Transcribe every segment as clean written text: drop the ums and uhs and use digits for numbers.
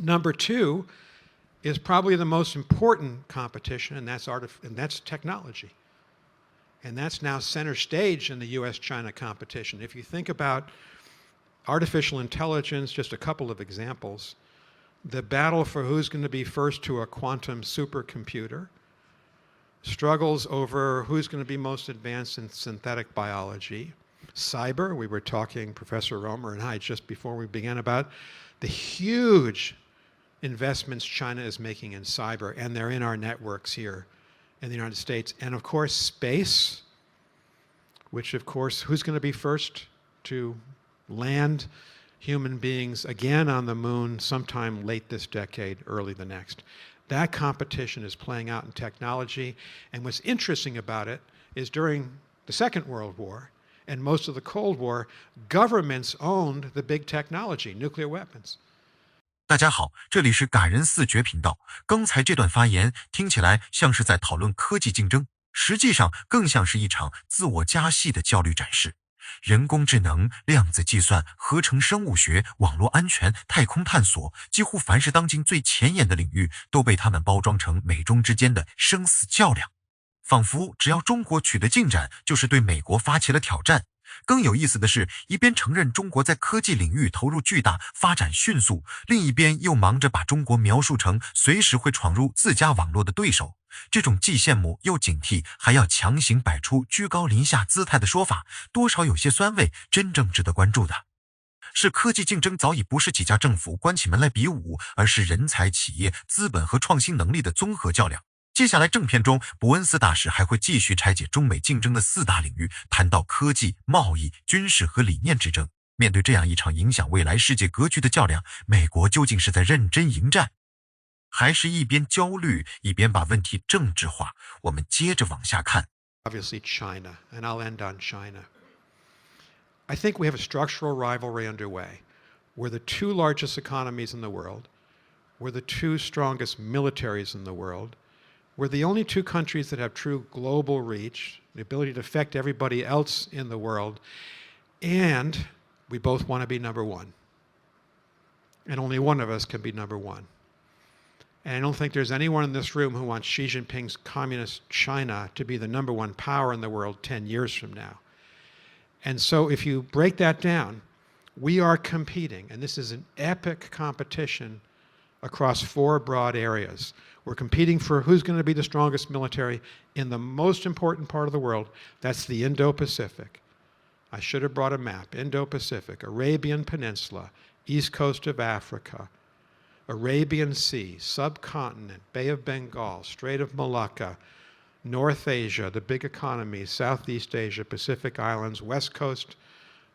Number two is probably the most important competition, and that's technology. And that's now center stage in the US-China competition. If you think about artificial intelligence, just a couple of examples, the battle for who's going to be first to a quantum supercomputer, struggles over who's going to be most advanced in synthetic biology, cyber, we were talking, Professor Romer and I, just before we began, about the huge investments China is making in cyber, and they're in our networks here in the United States. And of course, space, which of course, who's going to be first to land human beings again on the moon sometime late this decade, early the next. That competition is playing out in technology. And what's interesting about it is during the Second World War and most of the Cold War, governments owned the big technology, nuclear weapons. 大家好，这里是感人四绝频道。刚才这段发言听起来像是在讨论科技竞争，实际上更像是一场自我加戏的焦虑展示。人工智能、量子计算、合成生物学、网络安全、太空探索，几乎凡是当今最前沿的领域，都被他们包装成美中之间的生死较量。仿佛只要中国取得进展，就是对美国发起了挑战。更有意思的是，一边承认中国在科技领域投入巨大，发展迅速，另一边又忙着把中国描述成随时会闯入自家网络的对手。这种既羡慕又警惕，还要强行摆出居高临下姿态的说法，多少有些酸味。真正值得关注的是，科技竞争早已不是几家政府关起门来比武，而是人才、企业、资本和创新能力的综合较量。接下来正片中，伯恩斯大使还会继续拆解中美竞争的4大领域，谈到科技、贸易、军事和理念之争。面对这样一场影响未来世界格局的较量，美国究竟是在认真迎战，还是一边焦虑一边把问题政治化？我们接着往下看。 Obviously China, and I'll end on China. I think we have a structural rivalry underway. We're the two largest economies in the world. We're the two strongest militaries in the world. We're the only two countries that have true global reach, the ability to affect everybody else in the world, and we both want to be number one. And only one of us can be number one. And I don't think there's anyone in this room who wants Xi Jinping's communist China to be the number one power in the world 10 years from now. And so if you break that down, we are competing, and this is an epic competition across 4 broad areas. We're competing for who's going to be the strongest military in the most important part of the world. That's the Indo-Pacific. I should have brought a map. Indo-Pacific, Arabian Peninsula, east coast of Africa, Arabian Sea, subcontinent, Bay of Bengal, Strait of Malacca, North Asia, the big economies, Southeast Asia, Pacific Islands, west coast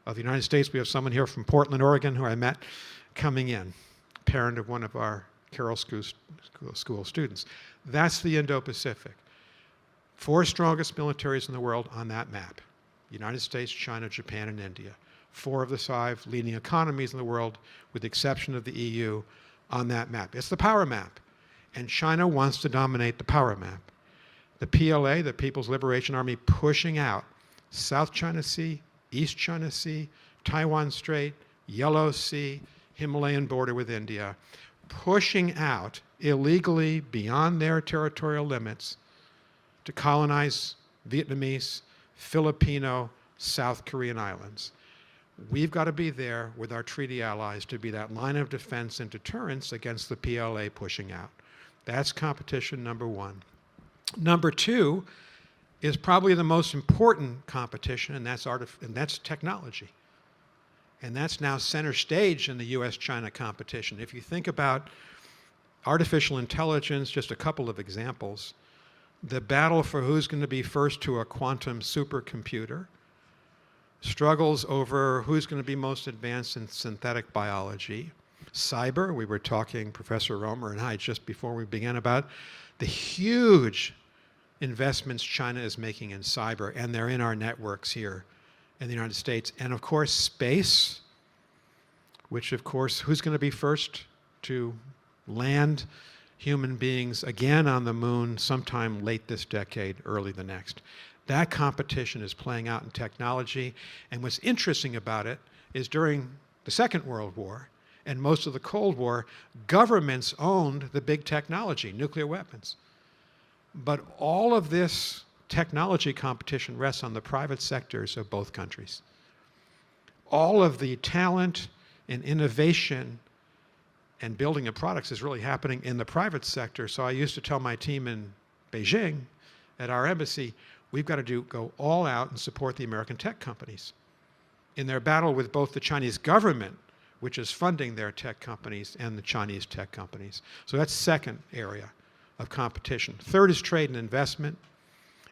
of the United States. We have someone here from Portland, Oregon, who I met coming in, parent of one of our Carroll School students. That's the Indo-Pacific. 4 strongest militaries in the world on that map. United States, China, Japan, and India. 4 of the 5 leading economies in the world, with the exception of the EU, on that map. It's the power map. And China wants to dominate the power map. The PLA, the People's Liberation Army, pushing out South China Sea, East China Sea, Taiwan Strait, Yellow Sea, Himalayan border with India, pushing out illegally beyond their territorial limits to colonize Vietnamese, Filipino, South Korean islands. We've got to be there with our treaty allies to be that line of defense and deterrence against the PLA pushing out. That's competition number 1. Number 2 is probably the most important competition, and that's technology. And that's now center stage in the US-China competition. If you think about artificial intelligence, just a couple of examples, the battle for who's going to be first to a quantum supercomputer, struggles over who's going to be most advanced in synthetic biology, cyber, we were talking, Professor Romer and I, just before we began, about the huge investments China is making in cyber, and they're in our networks here in the United States. And of course, space, which of course, who's going to be first to land human beings again on the moon sometime late this decade, early the next. That competition is playing out in technology. And what's interesting about it is during the Second World War and most of the Cold War, governments owned the big technology, nuclear weapons. But all of this technology competition rests on the private sectors of both countries. All of the talent and innovation and building of products is really happening in the private sector. So I used to tell my team in Beijing at our embassy, we've got to go all out and support the American tech companies in their battle with both the Chinese government, which is funding their tech companies, and the Chinese tech companies. So that's second area of competition. Third is trade and investment.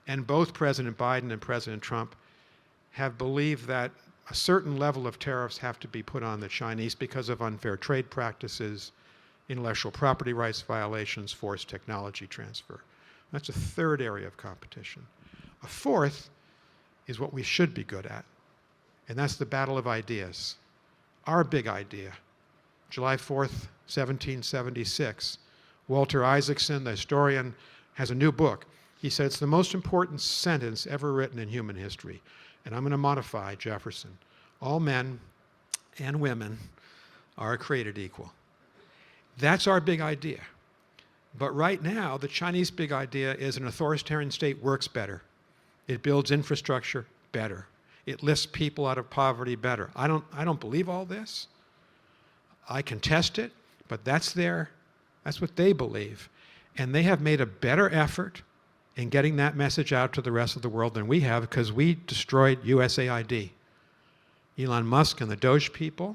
And both President Biden and President Trump have believed that a certain level of tariffs have to be put on the Chinese because of unfair trade practices, intellectual property rights violations, forced technology transfer. That's a third area of competition. A fourth is what we should be good at, and that's the battle of ideas. Our big idea, July 4th, 1776, Walter Isaacson, the historian, has a new book. He said it's the most important sentence ever written in human history. And I'm going to modify Jefferson. All men and women are created equal. That's our big idea. But right now, the Chinese big idea is an authoritarian state works better. It builds infrastructure better. It lifts people out of poverty better. I don't believe all this. I contest it, but that's what they believe. And they have made a better effort in getting that message out to the rest of the world than we have, because we destroyed USAID. Elon Musk and the Doge people,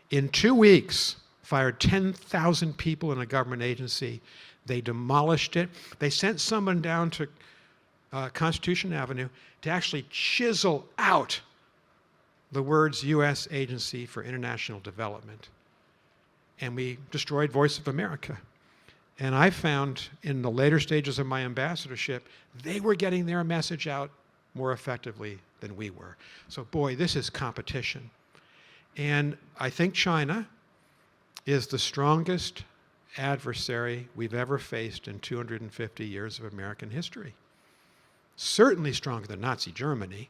in 2 weeks, fired 10,000 people in a government agency. They demolished it. They sent someone down to Constitution Avenue to actually chisel out the words U.S. Agency for International Development. And we destroyed Voice of America. And I found in the later stages of my ambassadorship, they were getting their message out more effectively than we were. So boy, this is competition. And I think China is the strongest adversary we've ever faced in 250 years of American history. Certainly stronger than Nazi Germany,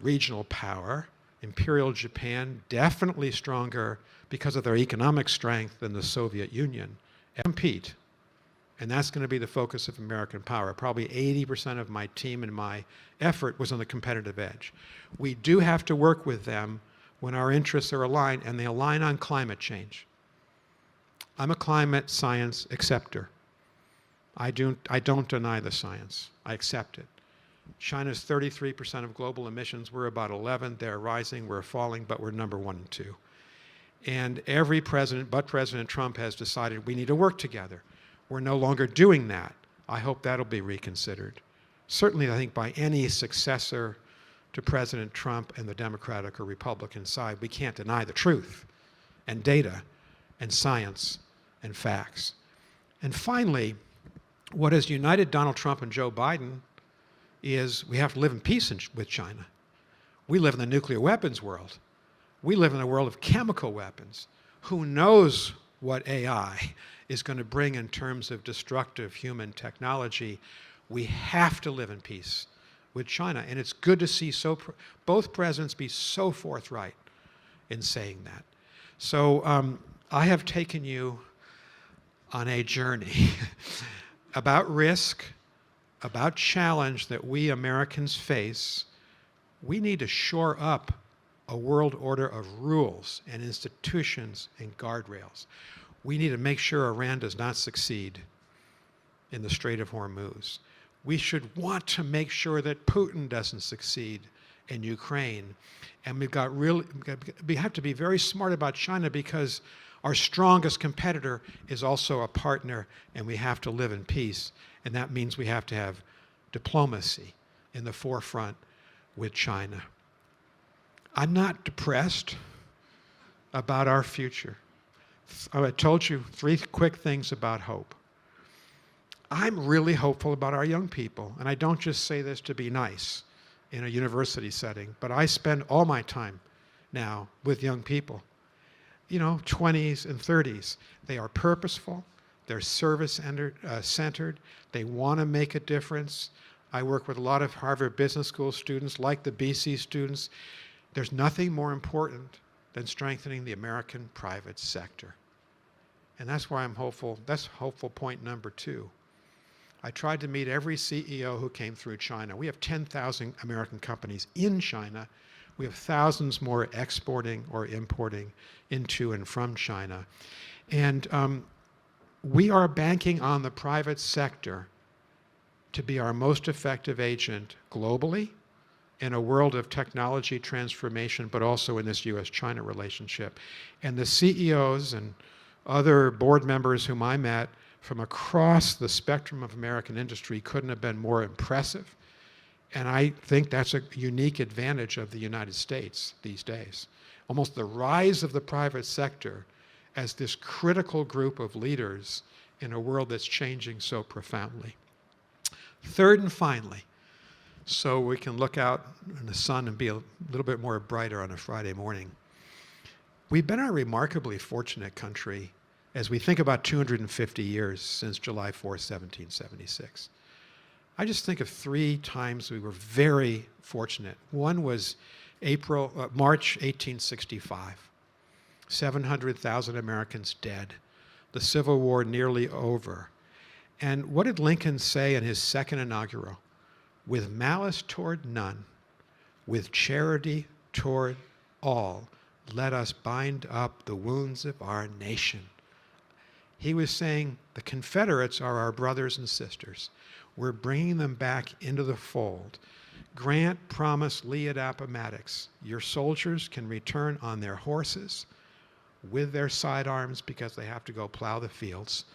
regional power, Imperial Japan, definitely stronger because of their economic strength than the Soviet Union. Compete, and that's going to be the focus of American power. Probably 80% of my team and my effort was on the competitive edge. We do have to work with them when our interests are aligned, and they align on climate change. I'm a climate science acceptor. I don't deny the science. I accept it. China's 33% of global emissions. We're about 11. They're rising. We're falling, but we're number 1 and 2. And every president, but President Trump, has decided we need to work together. We're no longer doing that. I hope that'll be reconsidered. Certainly, I think by any successor to President Trump and the Democratic or Republican side, we can't deny the truth and data and science and facts. And finally, what has united Donald Trump and Joe Biden is we have to live in peace with China. We live in the nuclear weapons world. We live in a world of chemical weapons. Who knows what AI is going to bring in terms of destructive human technology? We have to live in peace with China. And it's good to see both presidents be so forthright in saying that. So I have taken you on a journey about risk, about challenge that we Americans face. We need to shore up a world order of rules and institutions and guardrails. We need to make sure Iran does not succeed in the Strait of Hormuz. We should want to make sure that Putin doesn't succeed in Ukraine. And we have to be very smart about China, because our strongest competitor is also a partner, and we have to live in peace. And that means we have to have diplomacy in the forefront with China. I'm not depressed about our future. I told you 3 quick things about hope. I'm really hopeful about our young people, and I don't just say this to be nice in a university setting, but I spend all my time now with young people, 20s and 30s. They are purposeful, they're service-centered, they want to make a difference. I work with a lot of Harvard Business School students, like the BC students. There's nothing more important than strengthening the American private sector. And that's why I'm hopeful. That's hopeful point number 2. I tried to meet every CEO who came through China. We have 10,000 American companies in China. We have thousands more exporting or importing into and from China. And we are banking on the private sector to be our most effective agent globally in a world of technology transformation, but also in this US-China relationship. And the CEOs and other board members whom I met from across the spectrum of American industry couldn't have been more impressive. And I think that's a unique advantage of the United States these days. Almost the rise of the private sector as this critical group of leaders in a world that's changing so profoundly. Third and finally, so we can look out in the sun and be a little bit more brighter on a Friday morning. We've been a remarkably fortunate country as we think about 250 years since July 4th, 1776. I just think of 3 times we were very fortunate. One was March 1865. 700,000 Americans dead. The Civil War nearly over. And what did Lincoln say in his second inaugural? With malice toward none, with charity toward all, let us bind up the wounds of our nation. He was saying the Confederates are our brothers and sisters. We're bringing them back into the fold. Grant promised Lee at Appomattox, your soldiers can return on their horses with their sidearms because they have to go plow the fields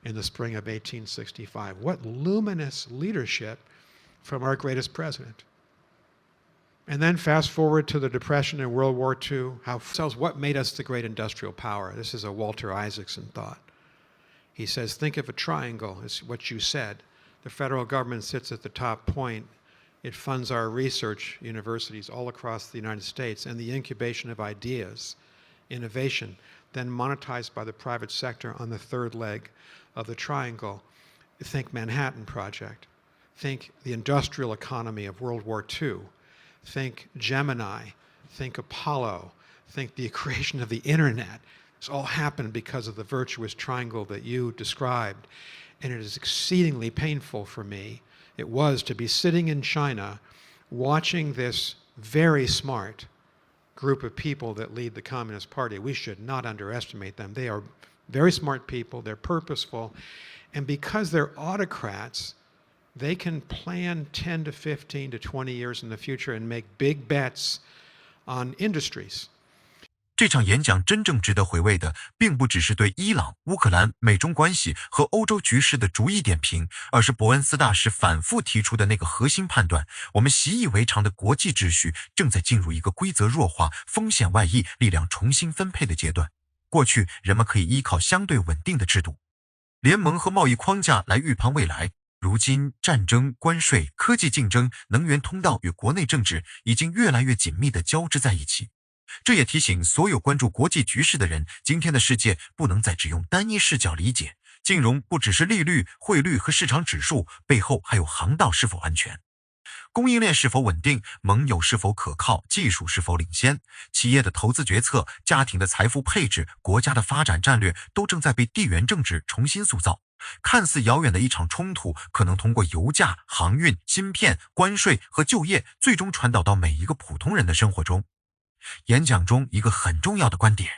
in the spring of 1865. What luminous leadership from our greatest president. And then fast forward to the Depression and World War II, what made us the great industrial power? This is a Walter Isaacson thought. He says, think of a triangle, it's what you said. The federal government sits at the top point. It funds our research universities all across the United States and the incubation of ideas, innovation, then monetized by the private sector on the third leg of the triangle. Think Manhattan Project. Think the industrial economy of World War II. Think Gemini. Think Apollo. Think the creation of the internet. This all happened because of the virtuous triangle that you described. And it is exceedingly painful for me. It was to be sitting in China watching this very smart group of people that lead the Communist Party. We should not underestimate them. They are very smart people. They're purposeful. And because they're autocrats, they can plan 10 to 15 to 20 years in the future and make big bets on industries. 这场演讲真正值得回味的，并不只是对伊朗、乌克兰、美中关系和欧洲局势的逐一点评，而是伯恩斯大使反复提出的那个核心判断：我们习以为常的国际秩序正在进入一个规则弱化、风险外溢、力量重新分配的阶段。过去，人们可以依靠相对稳定的制度、联盟和贸易框架来预判未来。如今，战争、关税、科技竞争、能源通道与国内政治已经越来越紧密地交织在一起。这也提醒所有关注国际局势的人，今天的世界不能再只用单一视角理解，金融不只是利率、汇率和市场指数，背后还有航道是否安全，供应链是否稳定，盟友是否可靠，技术是否领先，企业的投资决策、家庭的财富配置、国家的发展战略都正在被地缘政治重新塑造。看似遥远的一场冲突，可能通过油价、航运、芯片、关税和就业，最终传导到每一个普通人的生活中。演讲中一个很重要的观点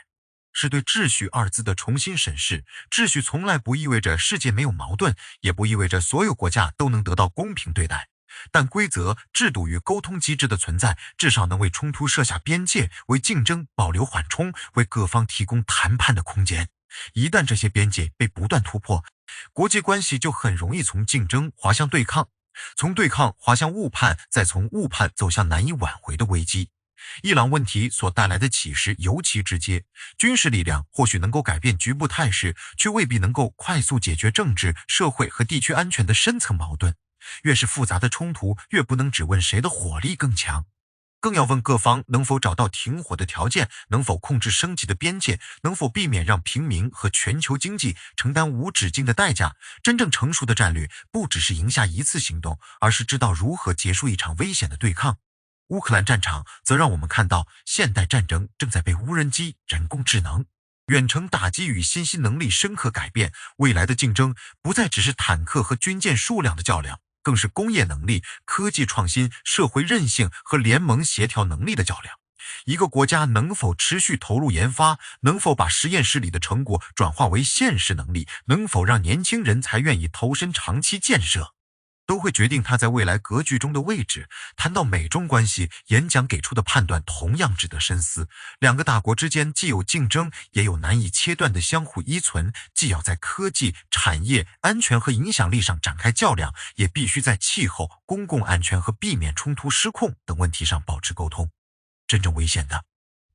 是对秩序二字的重新审视。秩序从来不意味着世界没有矛盾，也不意味着所有国家都能得到公平对待。但规则、制度与沟通机制的存在，至少能为冲突设下边界，为竞争保留缓冲，为各方提供谈判的空间。一旦这些边界被不断突破，国际关系就很容易从竞争滑向对抗，从对抗滑向误判，再从误判走向难以挽回的危机。伊朗问题所带来的启示尤其直接，军事力量或许能够改变局部态势，却未必能够快速解决政治、社会和地区安全的深层矛盾。越是复杂的冲突，越不能只问谁的火力更强，更要问各方能否找到停火的条件，能否控制升级的边界，能否避免让平民和全球经济承担无止境的代价。真正成熟的战略不只是赢下一次行动，而是知道如何结束一场危险的对抗。乌克兰战场则让我们看到现代战争正在被无人机、人工智能、远程打击与信息能力深刻改变，未来的竞争不再只是坦克和军舰数量的较量，更是工业能力、科技创新、社会韧性和联盟协调能力的较量。一个国家能否持续投入研发，能否把实验室里的成果转化为现实能力，能否让年轻人才愿意投身长期建设，都会决定他在未来格局中的位置。谈到美中关系，演讲给出的判断同样值得深思。两个大国之间既有竞争，也有难以切断的相互依存，既要在科技、产业、安全和影响力上展开较量，也必须在气候、公共安全和避免冲突失控等问题上保持沟通。真正危险的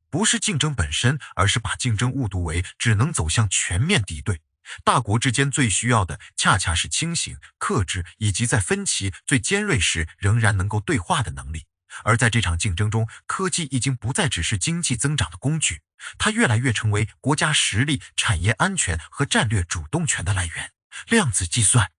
不是竞争本身，而是把竞争误读为只能走向全面敌对。大国之间最需要的恰恰是清醒、克制，以及在分歧最尖锐时仍然能够对话的能力。而在这场竞争中，科技已经不再只是经济增长的工具，它越来越成为国家实力、产业安全和战略主动权的来源。量子计算、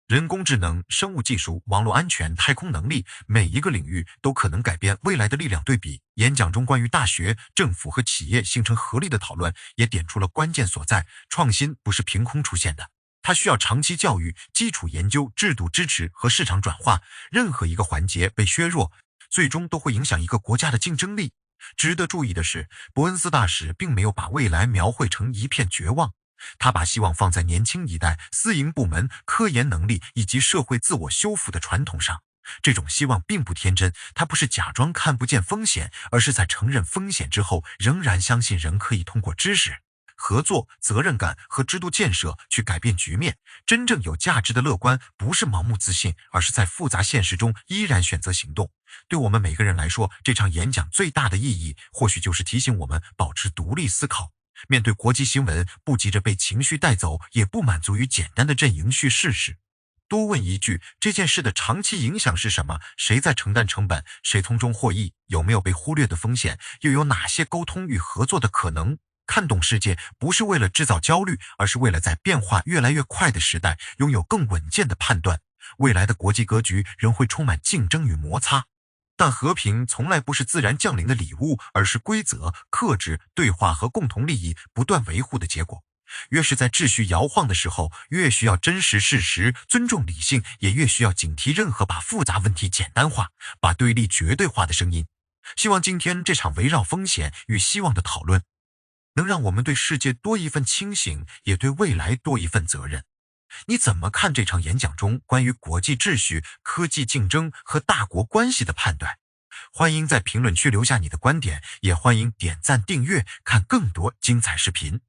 人工智能、生物技术、网络安全、太空能力，每一个领域都可能改变未来的力量对比。演讲中关于大学、政府和企业形成合力的讨论，也点出了关键所在：创新不是凭空出现的，它需要长期教育、基础研究、制度支持和市场转化。任何一个环节被削弱，最终都会影响一个国家的竞争力。值得注意的是，伯恩斯大使并没有把未来描绘成一片绝望，他把希望放在年轻一代、私营部门、科研能力以及社会自我修复的传统上。这种希望并不天真，他不是假装看不见风险，而是在承认风险之后，仍然相信人可以通过知识、合作、责任感和制度建设去改变局面。真正有价值的乐观，不是盲目自信，而是在复杂现实中依然选择行动。对我们每个人来说，这场演讲最大的意义，或许就是提醒我们保持独立思考。面对国际新闻，不急着被情绪带走，也不满足于简单的阵营叙事时，多问一句：这件事的长期影响是什么？谁在承担成本？谁从中获益？有没有被忽略的风险？又有哪些沟通与合作的可能？看懂世界不是为了制造焦虑，而是为了在变化越来越快的时代拥有更稳健的判断。未来的国际格局仍会充满竞争与摩擦，但和平从来不是自然降临的礼物，而是规则、克制、对话和共同利益不断维护的结果。越是在秩序摇晃的时候，越需要真实事实、尊重理性，也越需要警惕任何把复杂问题简单化、把对立绝对化的声音。希望今天这场围绕风险与希望的讨论，能让我们对世界多一份清醒，也对未来多一份责任。你怎么看这场演讲中关于国际秩序、科技竞争和大国关系的判断？欢迎在评论区留下你的观点，也欢迎点赞订阅，看更多精彩视频。